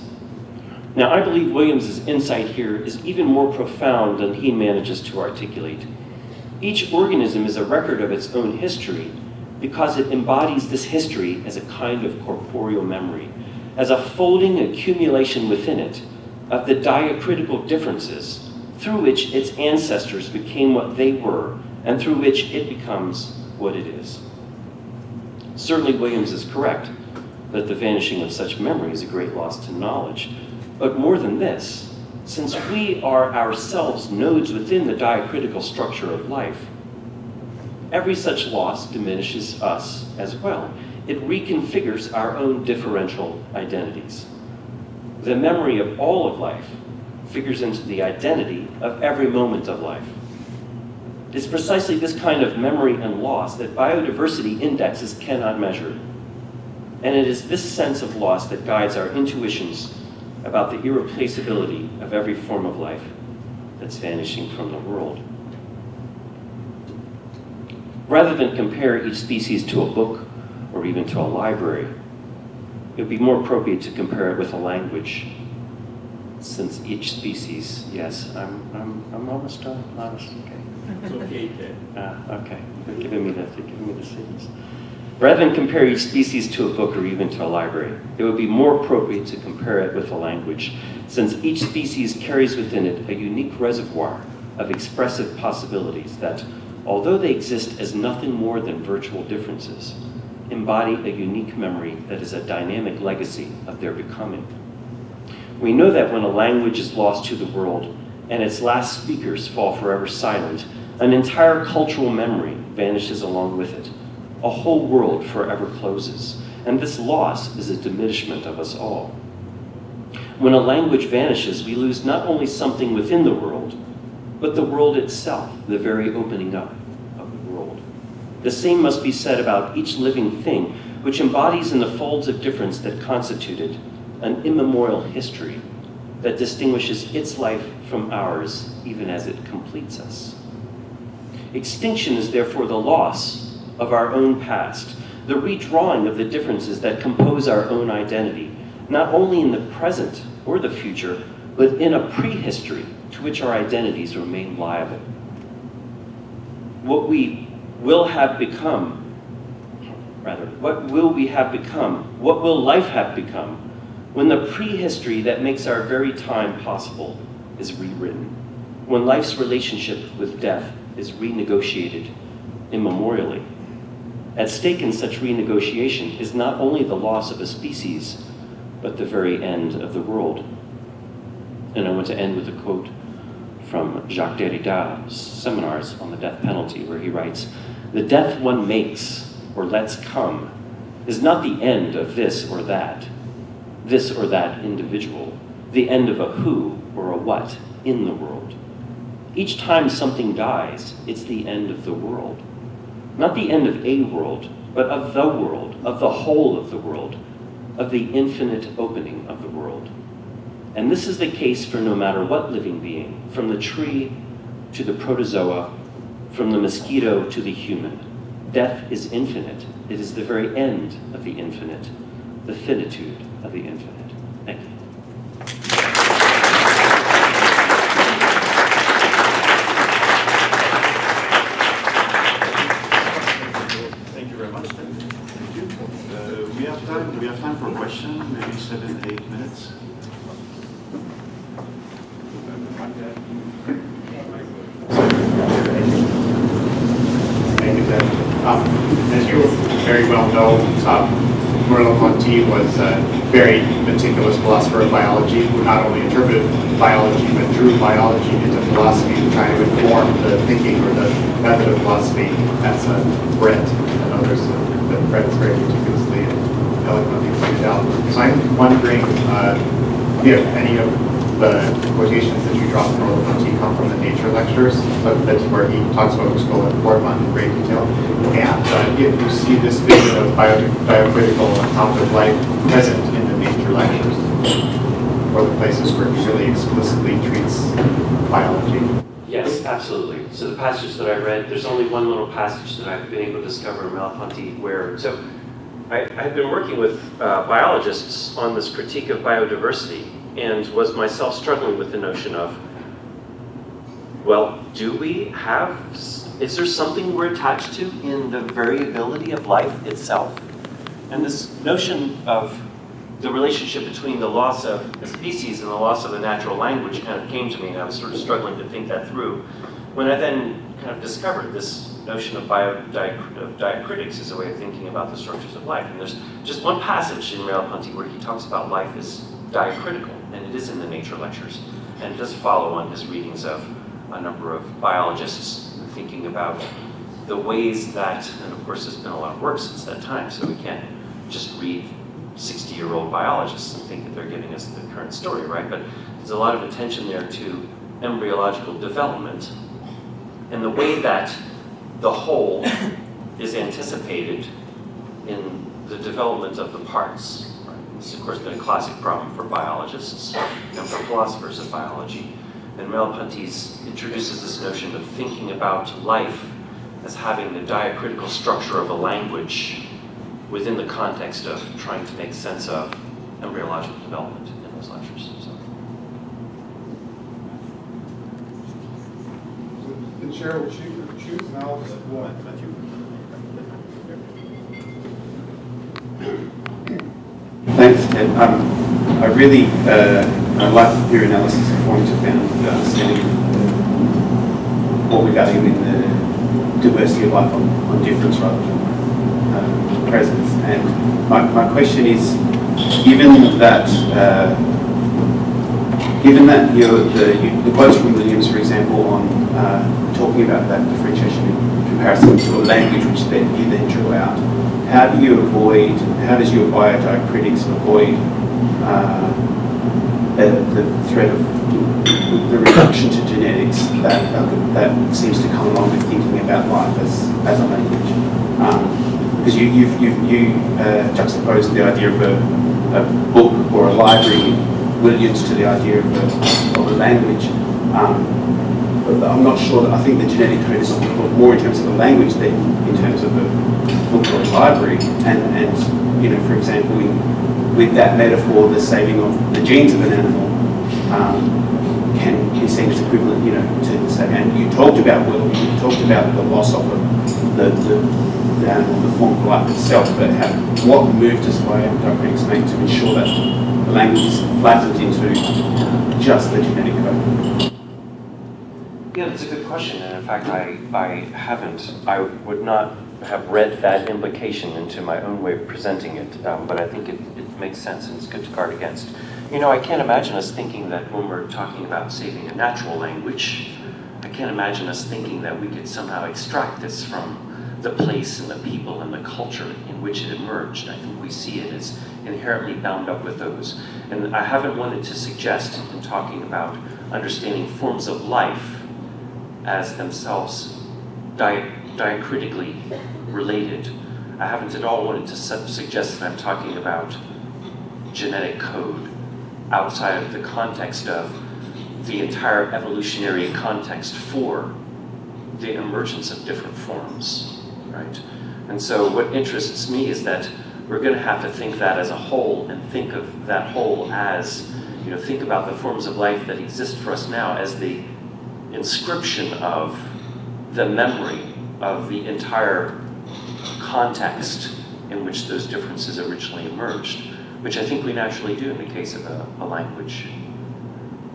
Now, I believe Williams's insight here is even more profound than he manages to articulate. Each organism is a record of its own history because it embodies this history as a kind of corporeal memory, as a folding accumulation within it of the diacritical differences through which its ancestors became what they were and through which it becomes what it is. Certainly Williams is correct that the vanishing of such memory is a great loss to knowledge. But more than this, since we are ourselves nodes within the diacritical structure of life, every such loss diminishes us as well. It reconfigures our own differential identities. The memory of all of life figures into the identity of every moment of life. It's precisely this kind of memory and loss that biodiversity indexes cannot measure. And it is this sense of loss that guides our intuitions about the irreplaceability of every form of life that's vanishing from the world. Rather than compare each species to a book or even to a library, it would be more appropriate to compare it with a language, since each species, yes, I'm almost done, honest, okay. It's okay, Ted. Okay, they're giving me the signals. Rather than compare each species to a book or even to a library, it would be more appropriate to compare it with a language, since each species carries within it a unique reservoir of expressive possibilities that, although they exist as nothing more than virtual differences, embody a unique memory that is a dynamic legacy of their becoming. We know that when a language is lost to the world and its last speakers fall forever silent, an entire cultural memory vanishes along with it. A whole world forever closes, and this loss is a diminishment of us all. When a language vanishes, we lose not only something within the world, but the world itself, the very opening up of the world. The same must be said about each living thing, which embodies in the folds of difference that constitute it an immemorial history that distinguishes its life from ours even as it completes us. Extinction is therefore the loss of our own past, the redrawing of the differences that compose our own identity, not only in the present or the future, but in a prehistory to which our identities remain liable. What will we have become? What will life have become when the prehistory that makes our very time possible is rewritten? When life's relationship with death is renegotiated immemorially? At stake in such renegotiation is not only the loss of a species, but the very end of the world. And I want to end with a quote from Jacques Derrida's seminars on the death penalty, where he writes, "The death one makes or lets come is not the end of this or that individual, the end of a who or a what in the world. Each time something dies, it's the end of the world. Not the end of a world, but of the world, of the whole of the world, of the infinite opening of the world. And this is the case for no matter what living being, from the tree to the protozoa, from the mosquito to the human. Death is infinite. It is the very end of the infinite, the finitude of the infinite. Thank you. Thank you very much. Thank you. We have time for a question, maybe 7-8 minutes. Thank you, Ted. As you very well know, Merleau-Ponty was a very meticulous philosopher of biology who not only interpreted biology but drew biology into philosophy to try to inform the thinking or the method of philosophy as Brett and others that Brett is very meticulously and eloquently pointed out. So I'm wondering if any of the quotations that you draw from Merleau-Ponty come from the nature lectures, that's where he talks about the school of Portman in great detail. And if you see this vision of biodiacritical account of life present in the nature lectures, or the places where he really explicitly treats biology. Yes, absolutely. So the passage that I read, there's only one little passage that I've been able to discover in Merleau-Ponty where, so I've been working with biologists on this critique of biodiversity and was myself struggling with the notion of, well, is there something we're attached to in the variability of life itself? And this notion of the relationship between the loss of a species and the loss of a natural language kind of came to me, and I was sort of struggling to think that through. When I then kind of discovered this notion of diacritics as a way of thinking about the structures of life. And there's just one passage in Merleau-Ponty where he talks about life as diacritical, and it is in the nature lectures. And it does follow on his readings of a number of biologists thinking about the ways that, and of course there's been a lot of work since that time, so we can't just read 60-year-old biologists and think that they're giving us the current story, right? But there's a lot of attention there to embryological development and the way that the whole is anticipated in the development of the parts. Right? This has, of course, been a classic problem for biologists and for philosophers of biology. And Merleau-Ponty introduces this notion of thinking about life as having the diacritical structure of a language within the context of trying to make sense of embryological development in those lectures. So. The chair will choose now one. Thanks, Ted. I really like your analysis of wanting to found understanding what we value in the diversity of life on difference rather than presence. And my question is, given that the quotes from Williams, for example, on talking about that differentiation in comparison to a language which you then drew out, how does your biodiacritics avoid the threat of the reduction to genetics that seems to come along with thinking about life as a language? Because you juxtaposed the idea of a book or a library, Williams, to the idea of a language. But I'm not sure that I think the genetic code is more in terms of a language than in terms of a book or a library. And you know, for example, with that metaphor, the saving of the genes of an animal can be seen as equivalent, you know, to say. And you talked about the loss of the animal, the form of life itself. But what moved us by diacritics make to ensure that the language is flattened into just the genetic code? Yeah, that's a good question, and in fact, I would not have read that implication into my own way of presenting it, but I think it makes sense and it's good to guard against. You know, I can't imagine us thinking that when we're talking about saving a natural language, I can't imagine us thinking that we could somehow extract this from the place and the people and the culture in which it emerged. I think we see it as inherently bound up with those. And I haven't wanted to suggest in talking about understanding forms of life as themselves diacritically related. I haven't at all wanted to suggest that I'm talking about genetic code outside of the context of the entire evolutionary context for the emergence of different forms, right? And so what interests me is that we're going to have to think that as a whole, and think of that whole as, think about the forms of life that exist for us now as the inscription of the memory of the entire context in which those differences originally emerged, which I think we naturally do in the case of a language.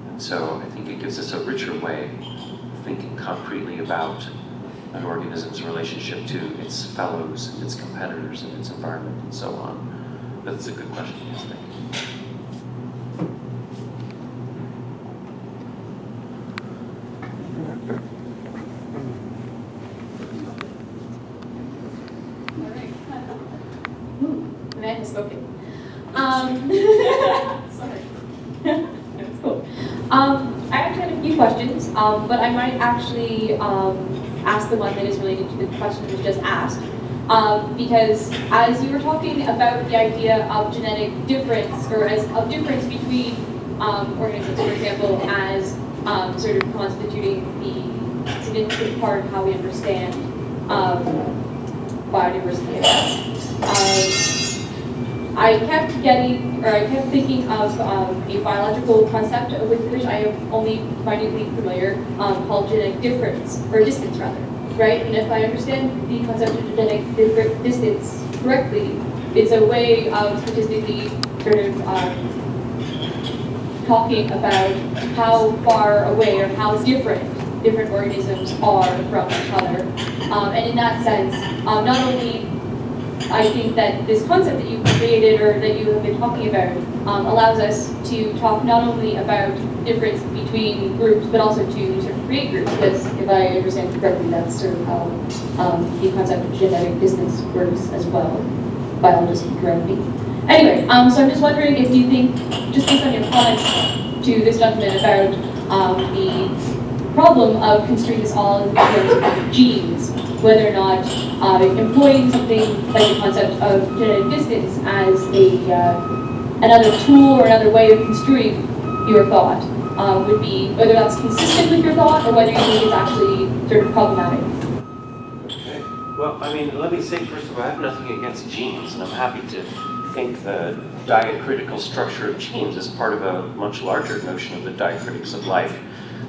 And so I think it gives us a richer way of thinking concretely about an organism's relationship to its fellows, and its competitors, and its environment, and so on. That's a good question, yes, thank you. Man has spoken. Sorry. That's cool. I actually had a few questions, but I might actually ask the one that is related to the question that was just asked. Because as you were talking about the idea of genetic difference, or of difference between organisms, for example, as sort of constituting the significant part of how we understand biodiversity, I kept thinking of a biological concept with which I am only minutely familiar, called genetic difference, or distance rather, right? And if I understand the concept of genetic distance correctly, it's a way of statistically sort of talking about how far away or how different organisms are from each other. And in that sense, not only I think that this concept that you've created, or that you have been talking about, allows us to talk not only about difference between groups, but also to sort of create groups, because if I understand correctly, that's sort of how the concept of genetic distance works as well. Biologists can correct me. Anyway, so I'm just wondering if you think, just based on your comments to this gentleman about the problem of construing this all in terms of genes, whether or not employing something like the concept of genetic distance as another tool or another way of construing your thought would be, whether that's consistent with your thought, or whether you think it's actually sort of problematic. Okay. Well, I mean, let me say first of all, I have nothing against genes, and I'm happy to think the diacritical structure of genes is part of a much larger notion of the diacritics of life.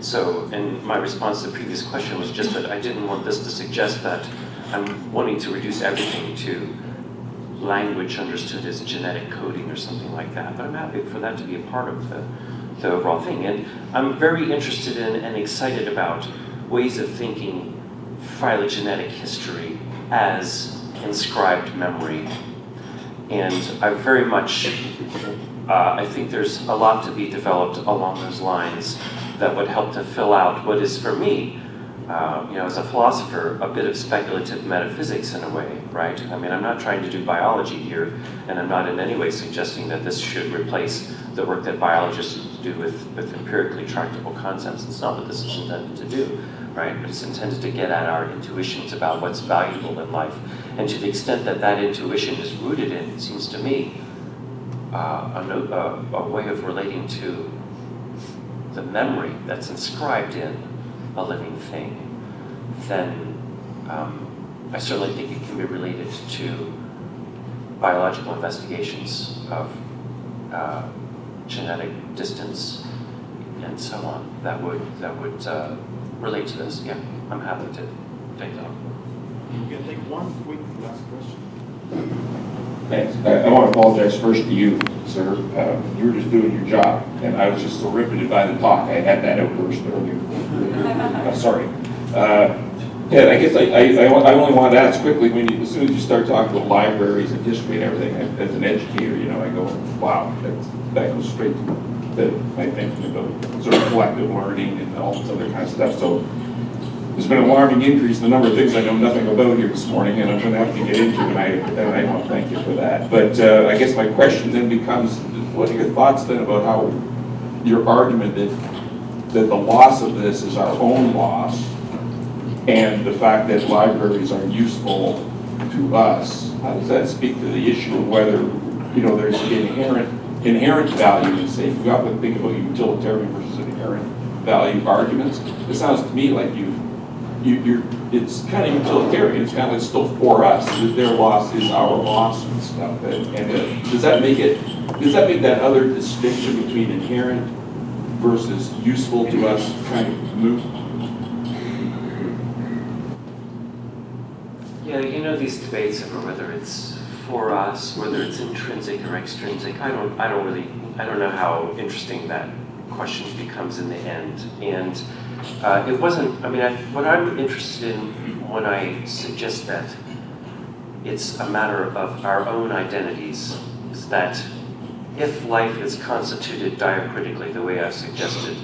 So, and my response to the previous question was just that I didn't want this to suggest that I'm wanting to reduce everything to language understood as genetic coding or something like that, but I'm happy for that to be a part of the overall thing. And I'm very interested in and excited about ways of thinking phylogenetic history as inscribed memory. And I very much, I think there's a lot to be developed along those lines that would help to fill out what is, for me, as a philosopher, a bit of speculative metaphysics in a way, right? I mean, I'm not trying to do biology here, and I'm not in any way suggesting that this should replace the work that biologists do with empirically tractable concepts. It's not what this is intended to do, right? But it's intended to get at our intuitions about what's valuable in life. And to the extent that that intuition is rooted in, it seems to me, a way of relating to the memory that's inscribed in a living thing, then I certainly think it can be related to biological investigations of genetic distance and so on that would relate to this. Yeah, I'm happy to take that on. We can take one quick last question. Thanks. I want to apologize first to you, sir. You were just doing your job, and I was just so riveted by the talk. I had that outburst earlier. Sorry. Yeah, I guess I only wanted to ask quickly, as soon as you start talking about libraries and history and everything, as an educator, I go, wow, that goes straight to my thinking about sort of collective learning and all this other kind of stuff. So there's been an alarming increase in the number of things I know nothing about here this morning, and I'm going to have to get into, and I want to thank you for that. But I guess my question then becomes, what are your thoughts then about how your argument that the loss of this is our own loss, and the fact that libraries are useful to us, how does that speak to the issue of whether there's inherent value in, say, if we have to think about utilitarian versus inherent value arguments? It sounds to me like you've it's kind of utilitarian. It's kind of still for us. Their loss is our loss and stuff. Does that make that other distinction between inherent versus useful to us kind of moot? Yeah, you know, these debates over whether it's for us, whether it's intrinsic or extrinsic, I don't know how interesting that question becomes in the end. And it wasn't, I mean, what I'm interested in when I suggest that it's a matter of our own identities is that if life is constituted diacritically the way I've suggested,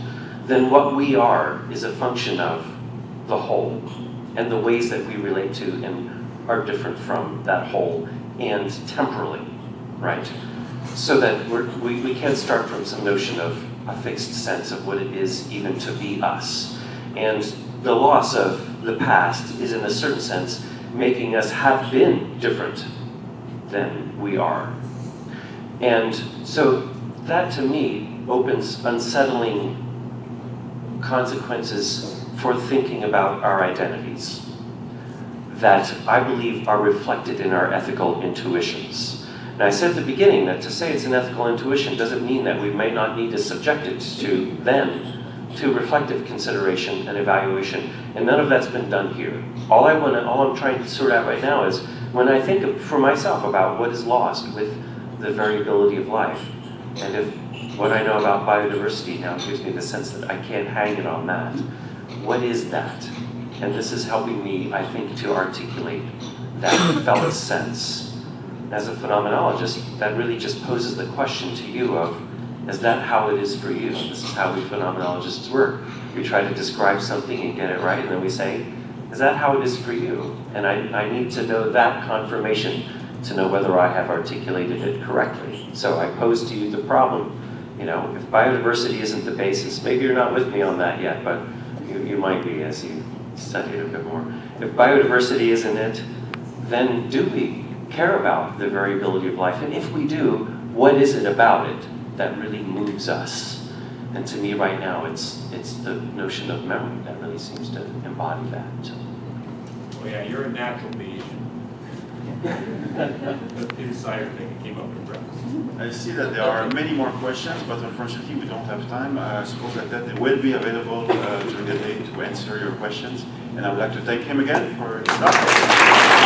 then what we are is a function of the whole, and the ways that we relate to and are different from that whole, and temporally, right? So that we can't start from some notion of a fixed sense of what it is even to be us. And the loss of the past is, in a certain sense, making us have been different than we are. And so that, to me, opens unsettling consequences for thinking about our identities that I believe are reflected in our ethical intuitions. And I said at the beginning that to say it's an ethical intuition doesn't mean that we may not need to subject it to reflective consideration and evaluation, and none of that's been done here. All I'm trying to sort out right now is when I think for myself about what is lost with the variability of life, and if what I know about biodiversity now gives me the sense that I can't hang it on that, what is that? And this is helping me, I think, to articulate that felt sense. As a phenomenologist, that really just poses the question to you of, is that how it is for you? This is how we phenomenologists work. We try to describe something and get it right, and then we say, is that how it is for you? And I need to know that confirmation to know whether I have articulated it correctly. So I pose to you the problem, you know, if biodiversity isn't the basis, maybe you're not with me on that yet, but you might be as you study it a bit more. If biodiversity isn't it, then do we care about the variability of life? And if we do, what is it about it that really moves us? And to me right now, it's the notion of memory that really seems to embody that. Oh yeah, you're a natural Bayesian. The insider thing came up with breakfast. I see that there are many more questions, but unfortunately we don't have time. I suppose that it will be available during the day to answer your questions. And I would like to thank him again for his time.